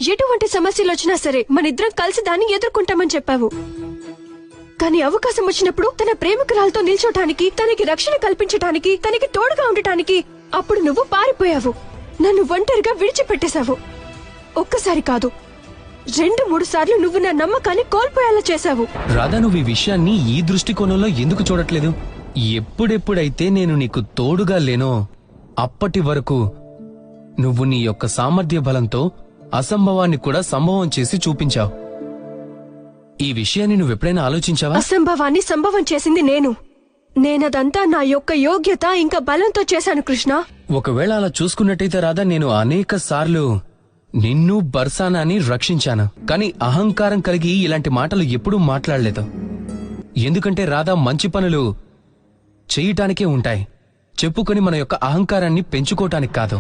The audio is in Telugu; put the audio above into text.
ఎటువంటి సమస్యలు వచ్చినా సరే మనిద్దరం కలిసి దాన్ని ఎదుర్కొంటామని చెప్పావు. కానీ అవకాశం వచ్చినప్పుడు తన ప్రేమికురాలతో నిల్చోటానికి, తనకి రక్షణ కల్పించటానికి, తనకి తోడుగా ఉండటానికి అప్పుడు నువ్వు పారిపోయావు. నన్ను ఒంటరిగా విడిచిపెట్టేశావు. ఒక్కసారి కాదు, 2-3 సార్లు నువ్వు నా నమ్మకాన్ని కోల్పోయేలా చేశావు. రాధా, నువ్వు ఈ విషయాన్ని ఈ దృష్టికోణంలో ఎందుకు చూడట్లేదు? ఎప్పుడెప్పుడైతే నేను నీకు తోడుగా లేనో అప్పటి వరకు నువ్వు నీ యొక్క సామర్థ్య బలంతో అసంభవాన్ని కూడా సంభవం చేసి చూపించావు. ఈ విషయాన్ని నువ్వెప్పుడైనా ఆలోచించావా? అసంభవాన్ని సంభవం చేసింది నేనదంతా నా యొక్క యోగ్యత ఇంకా బలంతో చేశాను కృష్ణ. ఒకవేళ అలా చూసుకున్నట్టయితే రాధా, నేను అనేక సార్లు నిన్ను బర్సానాని రక్షించాను. కానీ అహంకారం కలిగి ఇలాంటి మాటలు ఎప్పుడూ మాట్లాడలేదు. ఎందుకంటే రాధా, మంచి పనులు చేయటానికే ఉంటాయి, చెప్పుకొని మన యొక్క అహంకారాన్ని పెంచుకోవటానికి కాదు.